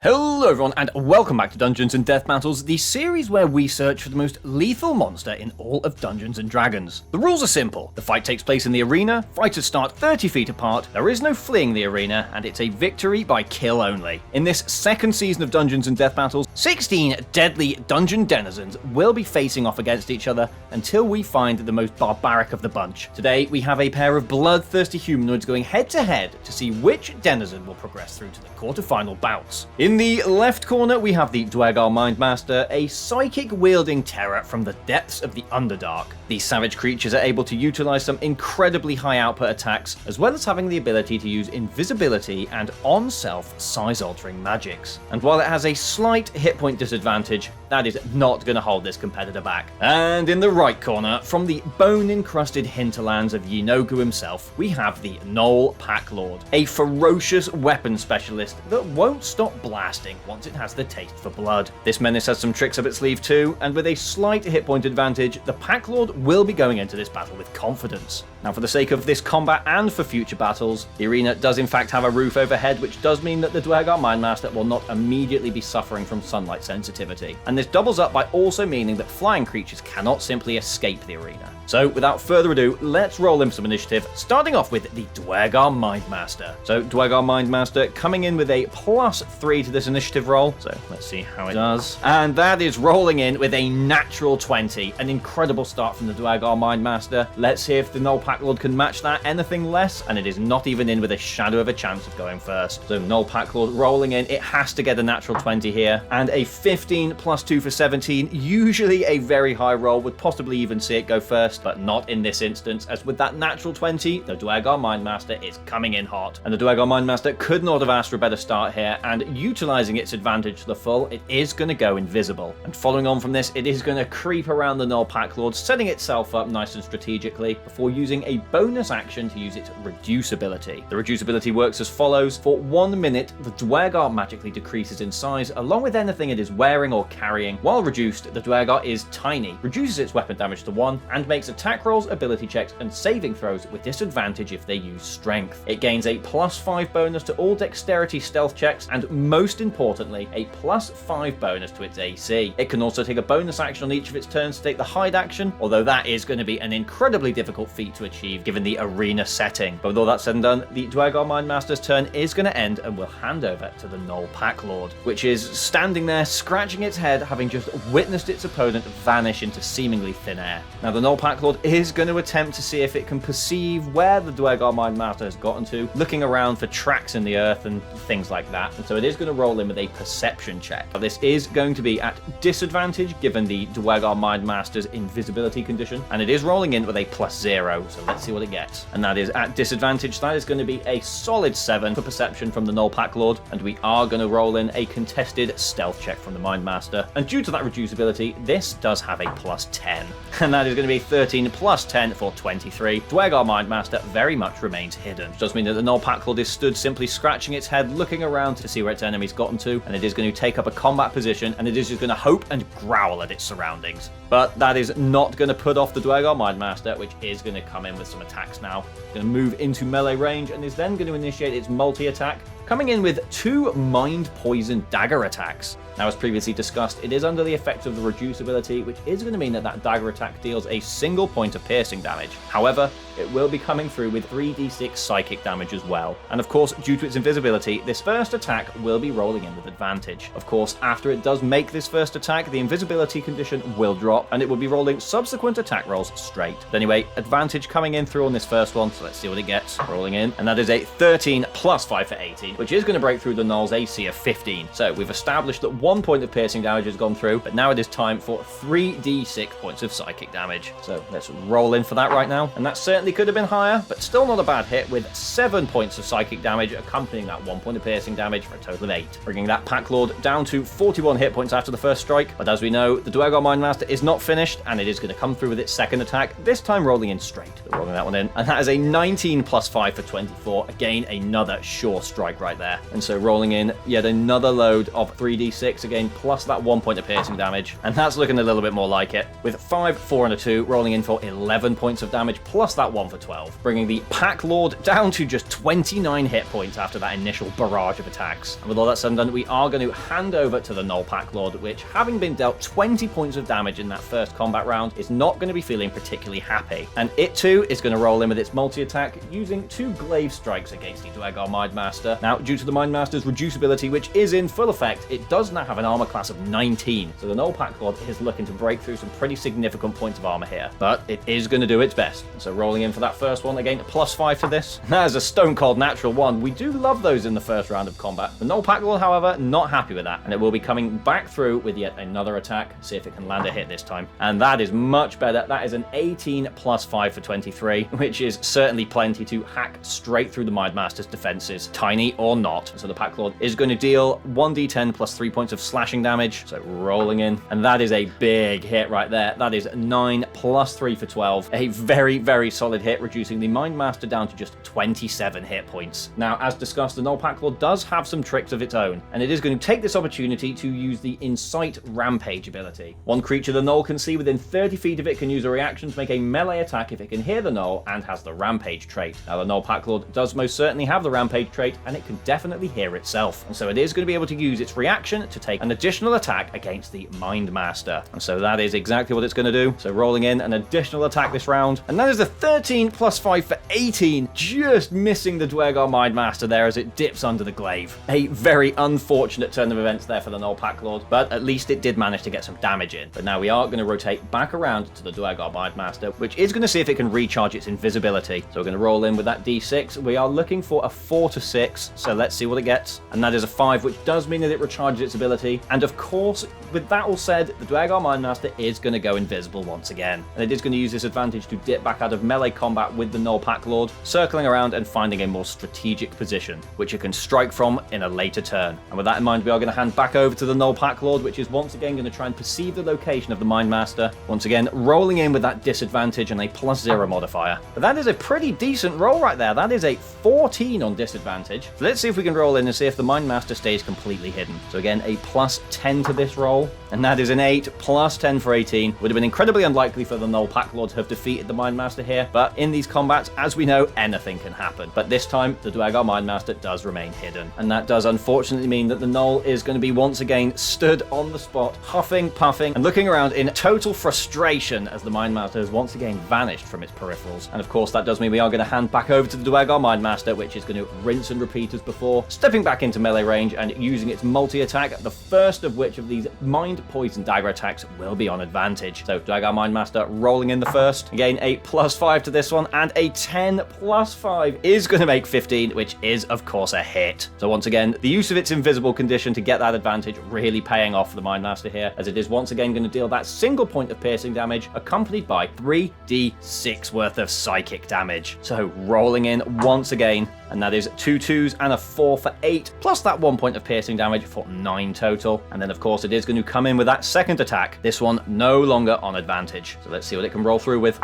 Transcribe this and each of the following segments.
Hello everyone and welcome back to Dungeons & Death Battles, the series where we search for the most lethal monster in all of Dungeons & Dragons. The rules are simple. The fight takes place in the arena, fighters start 30 feet apart, there is no fleeing the arena, and it's a victory by kill only. In this second season of Dungeons & Death Battles, 16 deadly dungeon denizens will be facing off against each other until we find the most barbaric of the bunch. Today we have a pair of bloodthirsty humanoids going head to head to see which denizen will progress through to the quarterfinal bouts. In the left corner, we have the Duergar Mind Master, a psychic-wielding terror from the depths of the Underdark. These savage creatures are able to utilize some incredibly high-output attacks, as well as having the ability to use invisibility and on-self size-altering magics. And while it has a slight hit point disadvantage, that is not going to hold this competitor back. And in the right corner, from the bone-encrusted hinterlands of Yinogu himself, we have the Gnoll Pack Lord, a ferocious weapon specialist that won't stop blasting once it has the taste for blood. This menace has some tricks up its sleeve too, and with a slight hit point advantage, the Pack Lord will be going into this battle with confidence. Now, for the sake of this combat and for future battles, the arena does in fact have a roof overhead, which does mean that the Duergar Mind Master will not immediately be suffering from sunlight sensitivity. And this doubles up by also meaning that flying creatures cannot simply escape the arena. So, without further ado, let's roll in some initiative, starting off with the Duergar Mind Master. So, Duergar Mind Master coming in with a +3 to this initiative roll. So, let's see how it does. And that is rolling in with a natural 20. An incredible start from the Duergar Mind Master. Let's see if the Gnoll Pack Lord can match that. Anything less, and it is not even in with a shadow of a chance of going first. So, Gnoll Pack Lord rolling in. It has to get a natural 20 here. And a 15 +2 for 17. Usually a very high roll. Would possibly even see it go first, but not in this instance, as with that natural 20, the Duergar Mind Master is coming in hot. And the Duergar Mind Master could not have asked for a better start here, and utilizing its advantage to the full, it is going to go invisible. And following on from this, it is going to creep around the Gnoll Pack Lord, setting itself up nice and strategically, before using a bonus action to use its reduce ability. The reduce ability works as follows. For 1 minute, the Duergar magically decreases in size, along with anything it is wearing or carrying. While reduced, the Duergar is tiny, reduces its weapon damage to 1, and makes attack rolls, ability checks, and saving throws with disadvantage if they use strength. It gains a +5 bonus to all dexterity stealth checks, and most importantly, a +5 bonus to its AC. It can also take a bonus action on each of its turns to take the hide action, although that is going to be an incredibly difficult feat to achieve given the arena setting. But with all that said and done, the Duergar Mind Master's turn is going to end and will hand over to the Gnoll Pack Lord, which is standing there scratching its head, having just witnessed its opponent vanish into seemingly thin air. Now, the Gnoll Pack Lord is going to attempt to see if it can perceive where the Duergar Mind Master has gotten to, looking around for tracks in the earth and things like that. And so it is going to roll in with a perception check. Now, this is going to be at disadvantage given the Duergar Mind Master's invisibility condition, and it is rolling in with a +0, so let's see what it gets. And that is at disadvantage. That is going to be a solid 7 for perception from the Gnoll Pack Lord, and we are going to roll in a contested stealth check from the Mind Master. And due to that reducibility, this does have a +10, and that is going to be 13 +10 for 23. Duergar Mind Master very much remains hidden, which does mean that the Gnoll Pack Lord is stood simply scratching its head, looking around to see where its enemy's gotten to, and it is going to take up a combat position, and it is just going to hope and growl at its surroundings. But that is not going to put off the Duergar Mind Master, which is going to come in with some attacks now. It's going to move into melee range, and is then going to initiate its multi-attack, coming in with 2 Mind Poison Dagger attacks. Now, as previously discussed, it is under the effect of the reduce ability, which is going to mean that that dagger attack deals a single point of piercing damage. However, it will be coming through with 3d6 psychic damage as well. And of course, due to its invisibility, this first attack will be rolling in with advantage. Of course, after it does make this first attack, the invisibility condition will drop, and it will be rolling subsequent attack rolls straight. But anyway, advantage coming in through on this first one, so let's see what it gets. Rolling in, and that is a 13 +5 for 18, which is going to break through the Gnoll's AC of 15. So we've established that 1 point of piercing damage has gone through, but now it is time for 3d6 points of psychic damage. So let's roll in for that right now, and that certainly could have been higher, but still not a bad hit, with 7 points of psychic damage accompanying that 1 point of piercing damage for a total of 8, bringing that Pack Lord down to 41 hit points after the first strike. But as we know, the Duergar Mind Master is not finished, and it is going to come through with its second attack, this time rolling in straight. Rolling that one in, and that is a 19 +5 for 24. Again, another sure strike right right there. And so rolling in yet another load of 3d6 again, plus that 1 point of piercing damage. And that's looking a little bit more like it, with 5, 4, and a 2, rolling in for 11 points of damage, plus that 1 for 12, bringing the Pack Lord down to just 29 hit points after that initial barrage of attacks. And with all that said and done, we are going to hand over to the Gnoll Pack Lord, which, having been dealt 20 points of damage in that first combat round, is not going to be feeling particularly happy. And it too is going to roll in with its multi-attack, using 2 glaive strikes against the Duergar Mind Master. Now, due to the Mind Master's reducibility, which is in full effect, it does now have an armor class of 19, so the Gnoll Pack Lord is looking to break through some pretty significant points of armor here, but it is going to do its best. So rolling in for that first one, again, +5 to this. That is a stone cold natural 1. We do love those in the first round of combat. The Gnoll Pack Lord, however, not happy with that, and it will be coming back through with yet another attack, see if it can land a hit this time. And that is much better. That is an 18 +5 for 23, which is certainly plenty to hack straight through the Mind Master's defenses, tiny or not. So the Pack Lord is going to deal 1d10 plus 3 points of slashing damage, so rolling in, and that is a big hit right there. That is 9 plus 3 for 12, a very, very solid hit, reducing the Mind Master down to just 27 hit points. Now, as discussed, the Gnoll Pack Lord does have some tricks of its own, and it is going to take this opportunity to use the Incite Rampage ability. One creature the Gnoll can see within 30 feet of it can use a reaction to make a melee attack if it can hear the Gnoll and has the Rampage trait. Now, the Gnoll Pack Lord does most certainly have the Rampage trait, and it can definitely hear itself, and so it is going to be able to use its reaction to take an additional attack against the Mind Master. And so that is exactly what it's going to do. So rolling in an additional attack this round, and that is a 13 +5 for 18, just missing the Duergar Mind Master there as it dips under the glaive. A very unfortunate turn of events there for the Gnoll Pack Lord, but at least it did manage to get some damage in. But now we are going to rotate back around to the Duergar Mind Master, which is going to see if it can recharge its invisibility. So we're going to roll in with that d6. We are looking for a 4 to 6, so let's see what it gets. And that is a 5, which does mean that it recharges its ability. And of course, with that all said, the Duergar Mind Master is going to go invisible once again. And it is going to use this advantage to dip back out of melee combat with the Gnoll Pack Lord, circling around and finding a more strategic position, which it can strike from in a later turn. And with that in mind, we are going to hand back over to the Gnoll Pack Lord, which is once again going to try and perceive the location of the Mind Master, once again rolling in with that disadvantage and a +0 modifier. But that is a pretty decent roll right there. That is a 14 on disadvantage. So let's see if we can roll in and see if the Mind Master stays completely hidden. So again, a +10 to this roll, and that is an 8 +10 for 18. Would have been incredibly unlikely for the Gnoll Pack Lord to have defeated the Mind Master here, but in these combats, as we know, anything can happen. But this time, the Duergar Mind Master does remain hidden, and that does unfortunately mean that the Gnoll is going to be once again stood on the spot, huffing, puffing, and looking around in total frustration as the Mind Master has once again vanished from its peripherals. And of course, that does mean we are going to hand back over to the Duergar Mind Master, which is going to rinse and repeat as before, stepping back into melee range and using its multi-attack, the first of which of these Mind Poison Dagger attacks will be on advantage. So Duergar Mind Master rolling in the first, again a +5 to this one, and a 10 +5 is going to make 15, which is of course a hit. So once again, the use of its invisible condition to get that advantage really paying off for the Mind Master here, as it is once again going to deal that single point of piercing damage, accompanied by 3d6 worth of psychic damage. So rolling in once again, and that is 2 2s and a 4 for 8, plus that 1 point of piercing damage for 9 total. And then of course it is going to come in with that second attack, this one no longer on advantage. So let's see what it can roll through with.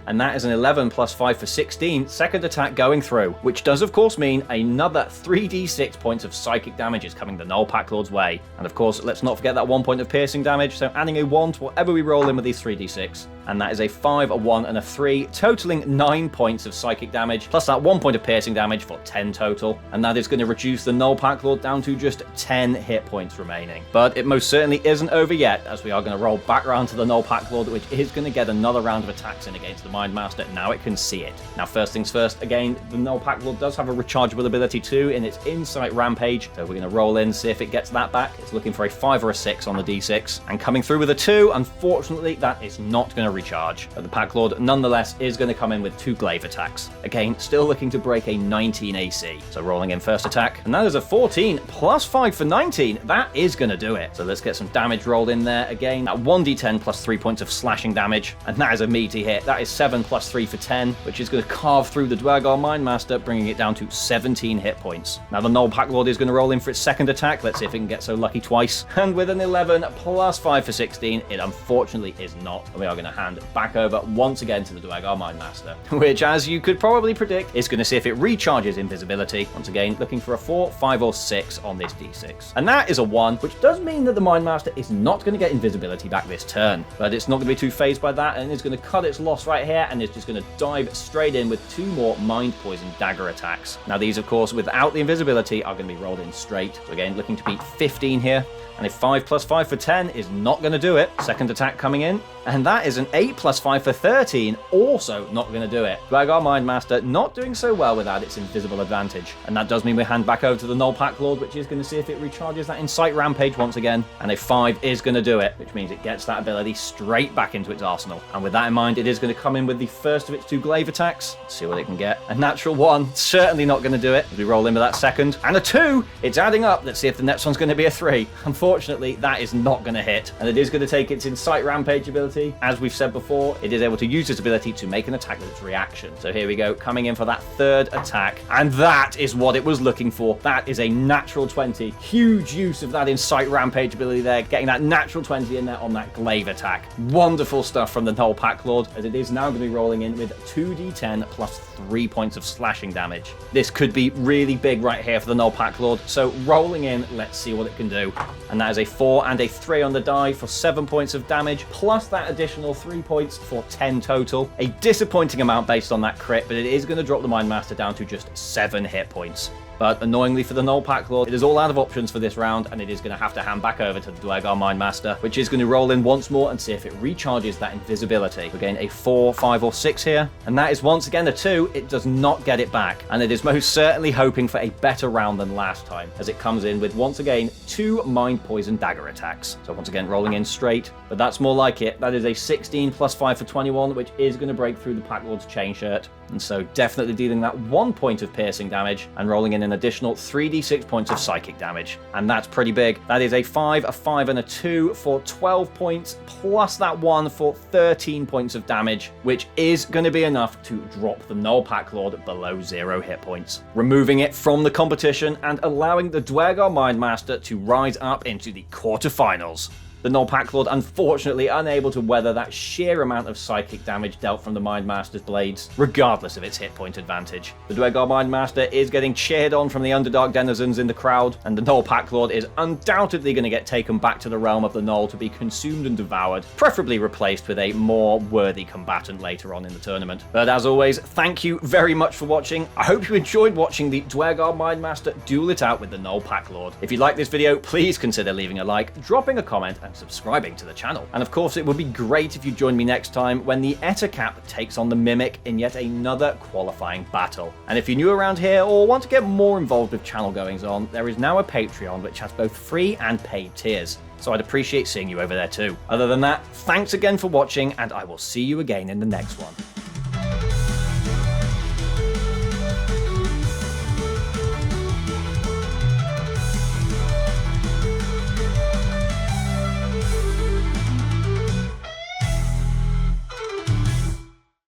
And that is an 11 +5 for 16, second attack going through, which does of course mean another 3d6 points of psychic damage is coming the Gnoll Pack Lord's way. And of course, let's not forget that 1 point of piercing damage, so adding a 1 to whatever we roll in with these 3d6. And that is a 5, a 1, and a 3, totaling 9 points of psychic damage, plus that 1 point of piercing damage for 10 total. And that is going to reduce the Gnoll Pack Lord down to just 10 hit points remaining. But it most certainly isn't over yet, as we are going to roll back around to the Gnoll Pack Lord, which is going to get another round of attacks in against the Mind Master. Now it can see it. Now first things first, again, the Gnoll Pack Lord does have a rechargeable ability too in its Incite Rampage. So we're going to roll in, see if it gets that back. It's looking for a 5 or a 6 on the d6. And coming through with a 2, unfortunately, that is not going to recharge. But the Pack Lord, nonetheless, is going to come in with 2 glaive attacks. Again, still looking to break a 19 AC. So rolling in first attack, and that is a 14 +5 for 19. That is going to do it. So let's get some damage rolled in there. Again, that 1d10 plus 3 points of slashing damage, and that is a meaty hit. That is 7 + 3 for 10, which is going to carve through the Duergar Mind Master, bringing it down to 17 hit points. Now the Gnoll Pack Lord is going to roll in for its second attack. Let's see if it can get so lucky twice. And with an 11 +5 for 16, it unfortunately is not. And we are going to hand hand back over once again to the Duergar Mind Master, which, as you could probably predict, is going to see if it recharges invisibility. Once again, looking for a 4, 5, or 6 on this d6. And that is a 1, which does mean that the Mind Master is not going to get invisibility back this turn. But it's not going to be too phased by that, and it's going to cut its loss right here, and it's just going to dive straight in with 2 more Mind Poison dagger attacks. Now these, of course, without the invisibility, are going to be rolled in straight. So again, looking to beat 15 here. And a 5 plus 5 for 10 is not going to do it. Second attack coming in. And that is an 8 plus 5 for 13, also not going to do it. Duergar Mind Master not doing so well without its invisible advantage. And that does mean we hand back over to the Gnoll Pack Lord, which is going to see if it recharges that Incite Rampage once again. And a 5 is going to do it, which means it gets that ability straight back into its arsenal. And with that in mind, it is going to come in with the first of its 2 glaive attacks. Let's see what it can get. A natural 1, certainly not going to do it. As we roll in with that second. And a 2, it's adding up. Let's see if the next one's going to be a 3. Unfortunately, that is not going to hit. And it is going to take its Incite Rampage ability. As we've said before, it is able to use its ability to make an attack with its reaction. So here we go, coming in for that third attack. And that is what it was looking for. That is a natural 20. Huge use of that Incite Rampage ability there, getting that natural 20 in there on that glaive attack. Wonderful stuff from the Gnoll Pack Lord, as it is now going to be rolling in with 2d10 plus 3 points of slashing damage. This could be really big right here for the Gnoll Pack Lord. So rolling in, let's see what it can do. And that is a 4 and a 3 on the die for 7 points of damage, plus that additional 3 points for 10 total. A disappointing amount based on that crit, but it is going to drop the Mind Master down to just 7 hit points. But annoyingly for the Gnoll Pack Lord, it is all out of options for this round, and it is going to have to hand back over to the Duergar Mind Master, which is going to roll in once more and see if it recharges that invisibility. We gain a 4, 5, or 6 here, and that is once again a 2. It does not get it back, and it is most certainly hoping for a better round than last time, as it comes in with once again 2 Mind Poison dagger attacks. So once again rolling in straight, but that's more like it. That is a 16 plus 5 for 21, which is going to break through the Pack Lord's chain shirt, and so definitely dealing that 1 point of piercing damage and rolling in an additional 3d6 points of psychic damage. And that's pretty big. That is a 5, and a 2 for 12 points, plus that 1 for 13 points of damage, which is going to be enough to drop the Gnoll Pack Lord below 0 hit points, removing it from the competition and allowing the Duergar Mind Master to rise up into the quarterfinals. The Gnoll Pack Lord unfortunately unable to weather that sheer amount of psychic damage dealt from the Mind Master's blades, regardless of its hit point advantage. The Duergar Mind Master is getting cheered on from the Underdark denizens in the crowd, and the Gnoll Pack Lord is undoubtedly going to get taken back to the realm of the Gnoll to be consumed and devoured, preferably replaced with a more worthy combatant later on in the tournament. But as always, thank you very much for watching. I hope you enjoyed watching the Duergar Mind Master duel it out with the Gnoll Pack Lord. If you like this video, please consider leaving a like, dropping a comment, and subscribing to the channel. And of course, it would be great if you join me next time when the Ettercap takes on the Mimic in yet another qualifying battle. And if you're new around here or want to get more involved with channel goings on, there is now a Patreon which has both free and paid tiers. So I'd appreciate seeing you over there too. Other than that, thanks again for watching, and I will see you again in the next one.